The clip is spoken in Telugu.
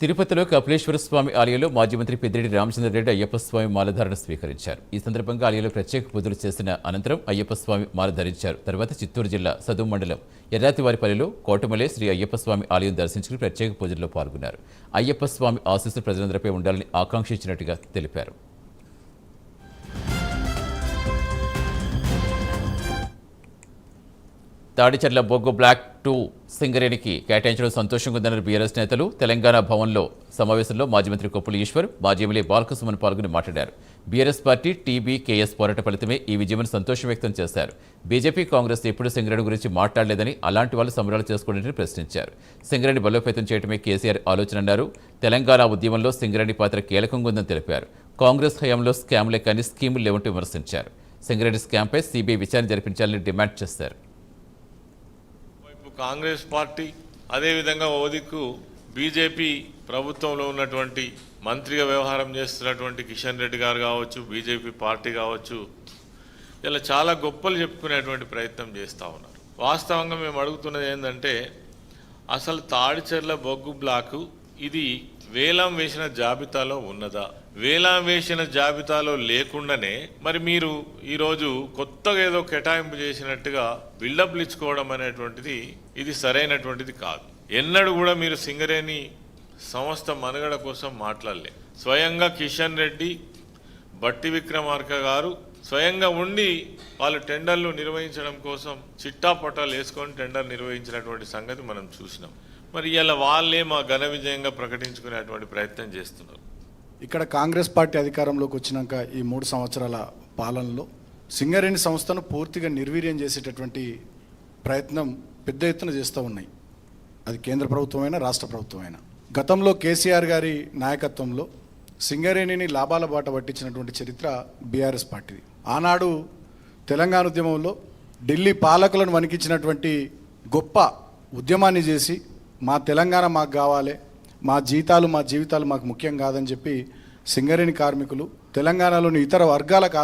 తిరుపతిలో కపిలేశ్వర స్వామి ఆలయంలో మాజీ మంత్రి పెద్దిరెడ్డి రామచంద్రారెడ్డి అయ్యప్ప స్వామి మాలధారణ స్వీకరించారు. ఈ సందర్భంగా ఆలయంలో ప్రత్యేక పూజలు చేసిన అనంతరం అయ్యప్ప స్వామి మాల ధరించారు. తర్వాత చిత్తూరు జిల్లా సదుం మండలం ఎర్రాతివారిపల్లిలో కోటమలే శ్రీ అయ్యప్ప స్వామి ఆలయం దర్శించుకుని ప్రత్యేక పూజల్లో పాల్గొన్నారు. అయ్యప్ప స్వామి ఆశీస్సులు ప్రజలందరిపై ఉండాలని ఆకాంక్షించినట్టుగా తెలిపారు. తాడిచర్ల బొగ్గు బ్లాక్ 2 సింగరేణికి కేటాయించడం సంతోషంగా ఉందన్నారు బీఆర్ఎస్ నేతలు. తెలంగాణ భవన్లో సమావేశంలో మాజీ మంత్రి కొప్పుల ఈశ్వర్, మాజీ ఎమ్మెల్యే బాలకృష్ణ పాల్గొని మాట్లాడారు. బీఆర్ఎస్ పార్టీ టీబీకేఎస్ పోరాట ఫలితమే ఈ విజయమని సంతోషం వ్యక్తం చేశారు. బీజేపీ, కాంగ్రెస్ ఎప్పుడు సింగరేణి గురించి మాట్లాడలేదని, అలాంటి వాళ్ళు సంబరాలు చేసుకోవడానికి ప్రశ్నించారు. సింగరేణి బలోపేతం చేయడమే కేసీఆర్ ఆలోచన అన్నారు. తెలంగాణ ఉద్యమంలో సింగరేణి పాత్ర కీలకంగా ఉందని తెలిపారు. కాంగ్రెస్ హయాంలో స్కామ్లే కానీ స్కీములు లేవంటూ విమర్శించారు. సింగరేణి స్కామ్పై సీబీఐ విచారణ జరిపించాలని డిమాండ్ చేశారు. కాంగ్రెస్ పార్టీ అదేవిధంగా ఓదిక్కు బీజేపీ ప్రభుత్వంలో ఉన్నటువంటి మంత్రిగా వ్యవహారం చేస్తున్నటువంటి కిషన్ రెడ్డి గారు కావచ్చు, బీజేపీ పార్టీ కావచ్చు, ఇలా చాలా గొప్పలు చెప్పుకునేటువంటి ప్రయత్నం చేస్తూ ఉన్నారు. వాస్తవంగా మేము అడుగుతున్నది ఏంటంటే, అసలు తాడిచెర్ల బొగ్గు బ్లాకు ఇది వేలం వేసిన జాబితాలో ఉన్నదా? వేలం వేసిన జాబితాలో లేకుండానే మరి మీరు ఈరోజు కొత్తగా ఏదో కేటాయింపు చేసినట్టుగా బిల్డప్లు ఇచ్చుకోవడం అనేటువంటిది ఇది సరైనటువంటిది కాదు. ఎన్నడూ కూడా మీరు సింగరేణి సంస్థ మనుగడ కోసం మాట్లాడలే. స్వయంగా కిషన్ రెడ్డి, బట్టి విక్రమార్క గారు స్వయంగా ఉండి వాళ్ళు టెండర్లు నిర్వహించడం కోసం చిట్టాపట్టాలు వేసుకొని టెండర్ నిర్వహించినటువంటి సంగతి మనం చూసినాం. మరి ఇలా వాళ్ళే మా ఘన విజయంగా ప్రకటించుకునేటువంటి ప్రయత్నం చేస్తున్నారు. ఇక్కడ కాంగ్రెస్ పార్టీ అధికారంలోకి వచ్చినాక ఈ 3 సంవత్సరాల పాలనలో సింగరేణి సంస్థను పూర్తిగా నిర్వీర్యం చేసేటటువంటి ప్రయత్నం పెద్ద ఎత్తున చేస్తూ ఉన్నాయి. అది కేంద్ర ప్రభుత్వమైనా రాష్ట్ర ప్రభుత్వమైనా. గతంలో కేసీఆర్ గారి నాయకత్వంలో సింగరేణిని లాభాల బాట పట్టించినటువంటి చరిత్ర బీఆర్ఎస్ పార్టీది. ఆనాడు తెలంగాణ ఉద్యమంలో ఢిల్లీ పాలకులను వణికించినటువంటి గొప్ప ఉద్యమాన్ని చేసి మా తెలంగాణ మాకు కావాలి, మా జీవితాలు మాకు ముఖ్యం కాదని చెప్పి సింగరేణి కార్మికులు తెలంగాణలోని ఇతర వర్గాలకు